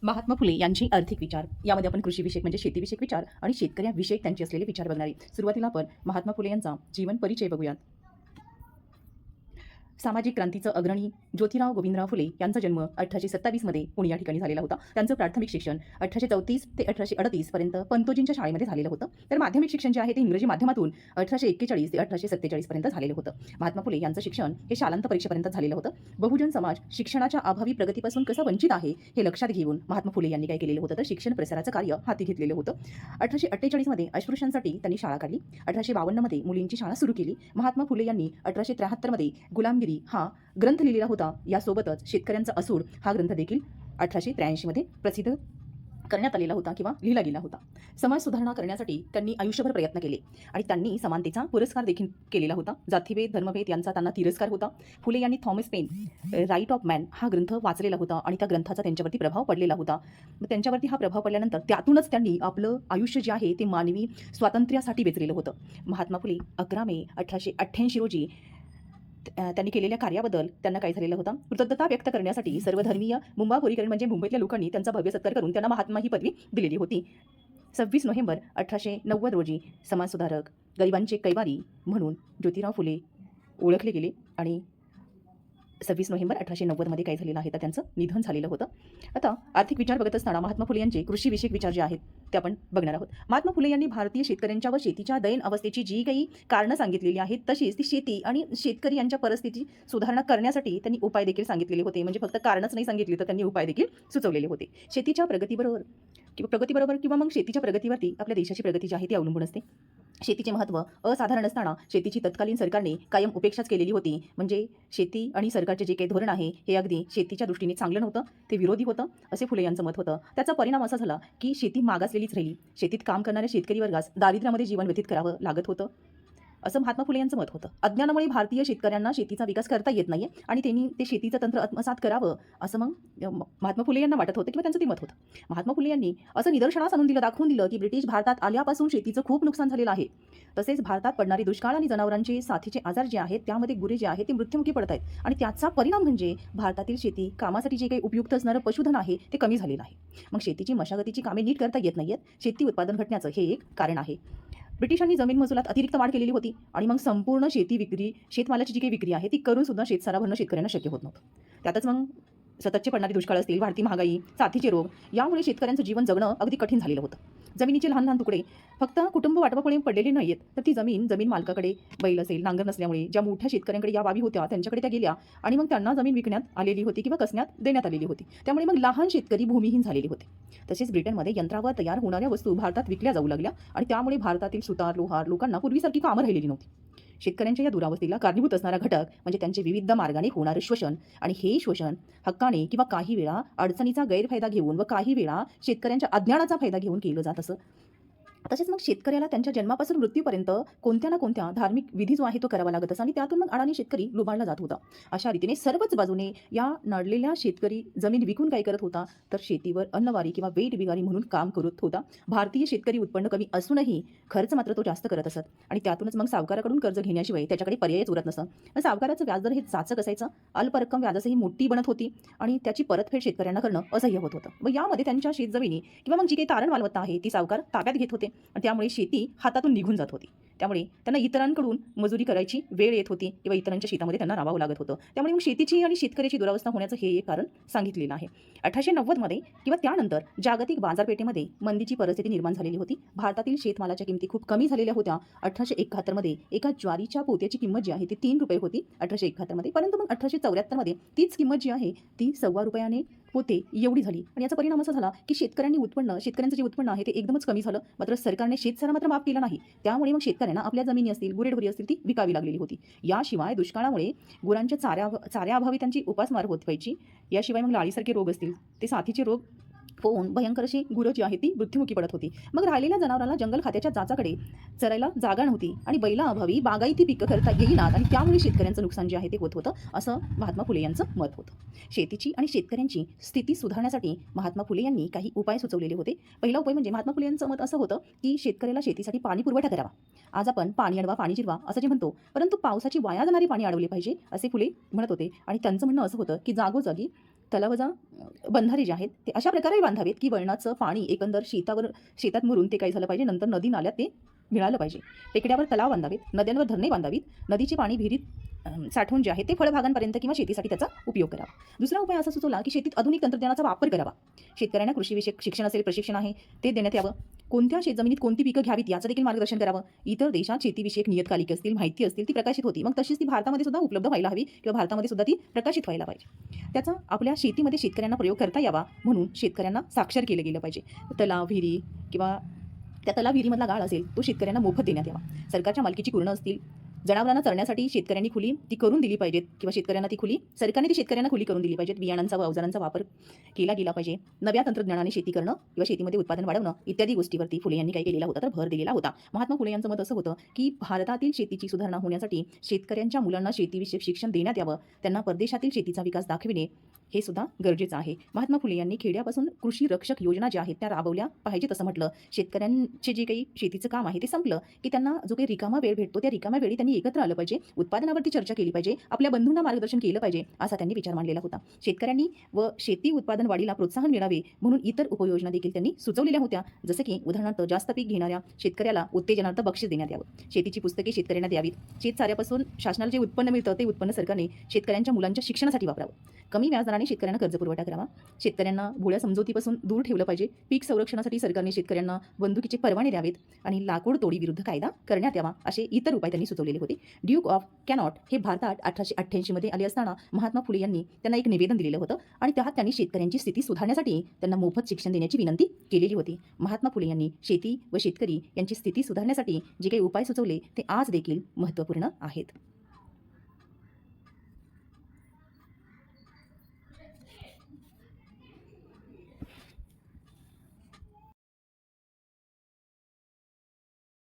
महात्मा फुले यांची आर्थिक विचार यामध्ये आपण कृषीविषयक म्हणजे शेतीविषयक विचार आणि शेतकऱ्याविषयक त्यांचे असलेले विचार बघणार आहे। सुरुवातीला आपण महात्मा फुले यांचा जीवन परिचय बघूयात। सामाजिक क्रांतीचं अग्रणी ज्योतिराव गोविंदराव फुले यांचा जन्म 1827 मध्ये पुणे या ठिकाणी झालेला होता। त्यांचं प्राथमिक शिक्षण 1834 ते 1838 पर्यंत पंतोजींच्या शाळेमध्ये झालेलं होतं। तर माध्यमिक शिक्षण जे आहे ते इंग्रजी माध्यमातून 1841 ते 1847 पर्यंत झालेलं होतं। महात्मा फुले यांचं शिक्षण हे शालांत परीक्षेपर्यंत झालेलं होतं। बहुजन समाज शिक्षणाच्या अभावी प्रगतीपासून कसा वंचित आहे हे लक्षात घेऊन महात्मा फुले यांनी काय केलेलं होतं तर शिक्षण प्रसाराचं कार्य हाती घेतलेलं होतं। 1848 मध्ये अस्पृश्यांसाठी त्यांनी शाळा काढली। 1852 मध्ये मुलींची शाळा सुरू केली। महात्मा फुले यांनी 1873 मध्ये गुलामगिरी हा ग्रंथ लिहिलेला होता। यासोबतच शेतकऱ्यांचा असूड हा ग्रंथ देखील 1883 मध्ये प्रसिद्ध करण्यात आलेला होता किंवा लिहिला गेला होता। समाज सुधारणा करण्यासाठी त्यांनी आयुष्यभर प्रयत्न केले आणि त्यांनी समानतेचा पुरस्कार देखील केलेला होता। जातीभेद धर्मभेद यांचा त्यांना तिरस्कार होता। फुले यांनी Thomas Paine right of man हा ग्रंथ वाचलेला होता आणि त्या ग्रंथाचा त्यांच्यावरती प्रभाव पडलेला होता। त्यांच्यावरती हा प्रभाव पडल्यानंतर त्यातूनच त्यांनी आपलं आयुष्य जे आहे ते मानवी स्वातंत्र्यासाठी वेचलेलं होतं। महात्मा फुले 11 मे 1888 रोजी त्यांनी केलेल्या कार्याबद्दल त्यांना काय झालेलं होतं कृतज्ञता व्यक्त करण्यासाठी सर्वधर्मीय मुंबापुरीकरण म्हणजे मुंबईतल्या लोकांनी त्यांचा भव्य सत्कार करून त्यांना महात्मा ही पदवी दिलेली होती। 26 नोव्हेंबर 1890 रोजी समाजसुधारक गरिबांचे कैवारी म्हणून ज्योतिराव फुले ओळखले गेले आणि 26 नोव्हेंबर 1890 मध्ये काय झालेलं आहे तर त्यांचं निधन झालेलं होतं। आता आर्थिक विचार बघत असताना महात्मा फुले यांचे कृषीविषयक विचार जे आहेत ते आपण बघणार आहोत। महात्मा फुले यांनी भारतीय शेतकऱ्यांच्या व शेतीच्या दैन अवस्थेची जी काही कारणं सांगितलेली आहेत तशीच ती शेती आणि शेतकरी यांच्या परिस्थितीची सुधारणा करण्यासाठी त्यांनी उपाय देखील सांगितलेले होते। म्हणजे फक्त कारणच नाही सांगितली तर त्यांनी उपाय देखील सुचवलेले होते। शेतीच्या प्रगतीबरोबर किंवा मग शेतीच्या प्रगतीवरती आपल्या देशाची प्रगती जी आहे ती अवलंबून असते। शेतीचे महत्त्व असाधारण असताना शेतीची तत्कालीन सरकारने कायम उपेक्षाच केलेली होती। म्हणजे शेती आणि सरकारचे जे काही धोरण आहे हे अगदी शेतीच्या दृष्टीने चांगलं नव्हतं, ते विरोधी होतं असे फुले यांचं मत होतं। त्याचा परिणाम असा झाला की शेती मागासलेलीच राहिली। शेतीत काम करणाऱ्या शेतकरी वर्गास दारिद्र्यामध्ये जीवन व्यतीत करावं लागत होतं असं महात्मा फुले यांचं मत होतं। अज्ञानामुळे भारतीय शेतकऱ्यांना शेतीचा विकास करता येत नाहीये आणि त्यांनी ते शेतीचं तंत्र आत्मसात करावं असं मग महात्मा फुले यांना वाटत होतं किंवा त्यांचं ते मत होतं। महात्मा फुले यांनी असं निदर्शनास आणून दाखवून दिलं की ब्रिटिश भारतात आल्यापासून शेतीचं खूप नुकसान झालेलं आहे। तसेच भारतात पडणारे दुष्काळ आणि जनावरांचे साथीचे आजार जे आहेत त्यामध्ये गुरे जे आहेत ते मृत्युमुखी पडत आहेत आणि त्याचा परिणाम म्हणजे भारतातील शेती कामासाठी जे काही उपयुक्त असणारं पशुधन आहे ते कमी झालेलं आहे। मग शेतीची मशागतीची कामे नीट करता येत नाहीयेत। शेती उत्पादन घटण्याचं हे एक कारण आहे। ब्रिटिशांनी जमीन महसुलात अतिरिक्त वाढ केलेली होती आणि मग संपूर्ण शेतमालाची जी काही विक्री आहे ती करून सुद्धा शेतसारा भरणं शेतकऱ्यांना शक्य होत नव्हतं। त्यातच मग सततचे पडणारे दुष्काळ असतील, वाढती महागाई, साथीचे रोग यामुळे शेतकऱ्यांचं जीवन जगणं अगदी कठीण झालेलं होतं। जमिनीचे लहान लहान तुकडे फक्त कुटुंब वाटपामुळे पडलेले नाहीयेत तर ती जमीन मालकाकडे बैल असेल, नांगर नसल्यामुळे ज्या मोठ्या शेतकऱ्यांकडे या बाबी होत्या त्यांच्याकडे त्या गेल्या आणि मग त्यांना जमीन विकण्यात आलेली होती किंवा कसण्यात देण्यात आलेली होती। त्यामुळे मग लहान शेतकरी भूमिहीन झालेले होते। तसेच ब्रिटनमध्ये यंत्रावर तयार होणाऱ्या वस्तू भारतात विकल्या जाऊ लागल्या आणि त्यामुळे भारतातील सुतार लोहार लोकांना पूर्वीसारखी कामं राहिलेली नव्हती। शेतकऱ्यांच्या या दुरावस्थेला कारणीभूत असणारा घटक म्हणजे त्यांचे विविध मार्गाने होणारे शोषण आणि हे शोषण हक्काने किंवा काही वेळा अडचणीचा गैरफायदा घेऊन व काही वेळा शेतकऱ्यांच्या अज्ञानाचा फायदा घेऊन केलं जात असं। तसेच मग शेतकऱ्याला त्यांच्या जन्मापासून मृत्यूपर्यंत कोणत्या ना कोणत्या धार्मिक विधी जो आहे तो करावा लागत असा आणि त्यातून मग अडाणी शेतकरी लुबाडला जात होता। अशा रीतीने सर्वच बाजूने या नडलेल्या शेतकरी जमीन विकून काय करत होता तर शेतीवर अन्नवारी किंवा वेट बिगारी म्हणून काम करत होता। भारतीय शेतकरी उत्पन्न कमी असूनही खर्च मात्र तो जास्त करत असत आणि त्यातूनच मग सावकाराकडून कर्ज घेण्याशिवाय त्याच्याकडे पर्यायच उरत नसत। सावकाराचं व्याजदर हे जाचक असायचं, अल्प रक्कम व्याजासही मोठी बनत होती आणि त्याची परतफेड शेतकऱ्यांना करणं असह्य होत होतं व यामध्ये त्यांच्या शेतजमिनी किंवा मग जी काही तारण मालमत्ता आहे ती सावकार ताब्यात घेत होते आणि त्यामुळे शेती हातातून निघून जात होती। त्यामुळे त्यांना इतरांकडून मजुरी करायची वेळ येत होती किंवा इतरांच्या शेतामध्ये त्यांना राबावं लागत होतं। त्यामुळे मग शेतीची आणि शेतकऱ्याची दुरावस्था होण्याचं हे एक कारण सांगितलेलं आहे। 1890 मध्ये किंवा त्यानंतर जागतिक बाजारपेठेमध्ये मंदीची परिस्थिती निर्माण झालेली होती। भारतातील शेतमालाच्या किमती खूप कमी झालेल्या होत्या। 1871 मध्ये एका ज्वारीच्या पोत्याची किंमत जी आहे ती 3 रुपये होती 1871 मध्ये, परंतु मग 1874 मध्ये तीच किंमत जी आहे ती 1.25 रुपयाने होते एवढी झाली आणि याचा परिणाम असा झाला की शेतकऱ्यांचं जे उत्पन्न आहे ते एकदमच कमी झालं। मात्र सरकारने शेतसारा मात्र माफ केला नाही। त्यामुळे मग शेतकऱ्यांना आपल्या जमिनी असतील, गुरेढोरी असतील ती विकावी लागलेली होती। याशिवाय दुष्काळामुळे गुरांच्या चाऱ्याअभावी त्यांची उपासमार होत व्हायची। याशिवाय मग लाळीसारखे रोग असतील ते साथीचे रोग होऊन भयंकर अशी गुरं जी आहे ती मृत्युमुखी पडत होती। मग राहिलेल्या जनावरांना जंगल खात्याच्या जाचाकडे चरायला जागा नव्हती आणि बैलाअभावी बागायती पिकं करता येईनात आणि त्यामुळे शेतकऱ्यांचं नुकसान जे आहे ते होत होतं असं महात्मा फुले यांचं मत होतं। शेतीची आणि शेतकऱ्यांची स्थिती सुधारण्यासाठी महात्मा फुले यांनी काही उपाय सुचवलेले होते। पहिला उपाय म्हणजे महात्मा फुले यांचं मत असं होतं की शेतकऱ्याला शेतीसाठी पाणी पुरवठा करावा। आज आपण पाणी अडवा पाणी जिरवा असं जे म्हणतो, परंतु पावसाची वाया जाणारी पाणी अडवली पाहिजे असे फुले म्हणत होते आणि त्यांचं म्हणणं असं होतं की जागोजागी तलावजा बंधारे जे आहेत ते अशा प्रकारे बांधावेत की वळणाचं पाणी एकंदर शेतात मुरून ते काय झालं पाहिजे, नंतर नदी नाल्यात ते मिळालं पाहिजे. टेकड्यावर तलाव बांधावेत, नद्यांवर धरणे बांधावीत, नदीचे पाणी विहिरीत साठवून जे आहे ते फळबागांपर्यंत किंवा शेतीसाठी त्याचा उपयोग करावा. दुसरा उपाय असा सुचवला की शेतीत आधुनिक तंत्रज्ञानाचा वापर करावा. शेतकऱ्यांना कृषीविषयक शिक्षण असेल, प्रशिक्षण आहे ते देण्यात यावं. कोणत्या शेतजमिनीत कोणती पिकं घ्यावीत याचं देखील मार्गदर्शन करावं. इतर देशात शेतीविषयक नियतकालिके असतील, माहिती असतील ती प्रकाशित होती, मग तशीच ती भारतामध्ये सुद्धा उपलब्ध व्हायला हवी किंवा भारतामध्ये सुद्धा ती प्रकाशित व्हायला पाहिजे. त्याचा आपल्या शेतीमध्ये शेतकऱ्यांना प्रयोग करता यावा म्हणून शेतकऱ्यांना साक्षर केलं गेलं पाहिजे. तलाव, विहिरी किंवा त्या तलाव विहिरीमधला गाळ असेल तो शेतकऱ्यांना मोफत देण्यात यावा. सरकारच्या मालकीची कुरणं असतील, जनावरांना चरण्यासाठी शेतकऱ्यांनी खुली ती करून दिली पाहिजेत किंवा शेतकऱ्यांना ती खुली सरकारने ती शेतकऱ्यांना खुली करून दिली पाहिजेत. बियाणांचा व अवजारांचा वापर केला गेला पाहिजे. नव्या तंत्रज्ञानाने शेती करणं किंवा शेतीमध्ये उत्पादन वाढवणं इत्यादी गोष्टीवरती फुले यांनी काय केलेला होता तर भर दिलेला होता. महात्मा फुले यांचं मत असं होतं की भारतातील शेतीची सुधारणा होण्यासाठी शेतकऱ्यांच्या मुलांना शेतीविषयक शिक्षण देण्यात यावं, त्यांना परदेशातील शेतीचा विकास दाखविणे हे सुद्धा गरजेचं आहे. महात्मा फुले यांनी खेड्यापासून कृषी रक्षक योजना ज्या आहेत त्या राबवल्या पाहिजेत असं म्हटलं. शेतकऱ्यांचे जे काही शेतीचं काम आहे ते संपलं की त्यांना जो काही रिकामा वेळ भेटतो त्या रिकाम्या वेळी त्यांनी एकत्र आलं पाहिजे, उत्पादनावरती चर्चा केली पाहिजे, आपल्या बंधूंना मार्गदर्शन केलं पाहिजे असा त्यांनी विचार मांडलेला होता. शेतकऱ्यांनी व शेती उत्पादन वाढीला प्रोत्साहन मिळावे म्हणून इतर उपयोजना देखील त्यांनी सुचवलेल्या होत्या. जसं की उदाहरणार्थ जास्त पीक घेणाऱ्या शेतकऱ्याला उत्तेजनार्थ बक्षीस देण्यात यावं, शेतीची पुस्तके शेतकऱ्यांना द्यावीत, शेतसाऱ्यापासून शासनाला जे उत्पन्न मिळतं ते उत्पन्न सरकारने शेतकऱ्यांच्या मुलांच्या शिक्षणासाठी वापरावं, कमी व्याजदराने शेतकऱ्यांना कर्ज पुरवठा करावा, शेतकऱ्यांना भोळ्या समजुतीपासून दूर ठेवलं पाहिजे, पीक संरक्षणासाठी सरकारने शेतकऱ्यांना बंदुकीचे परवाने द्यावेत आणि लाकूड तोडी विरुद्ध कायदा करण्यात यावा असे इतर उपाय त्यांनी सुचवलेले होते. ड्यूक ऑफ कॅनॉट हे भारतात 1888 मध्ये आले असताना महात्मा फुले यांनी त्यांना एक निवेदन दिलेलं होतं आणि त्यात त्यांनी शेतकऱ्यांची स्थिती सुधारण्यासाठी त्यांना मोफत शिक्षण देण्याची विनंती केलेली होती. महात्मा फुले यांनी शेती व शेतकरी यांची स्थिती सुधारण्यासाठी जे काही उपाय सुचवले ते आज देखील महत्त्वपूर्ण आहेत.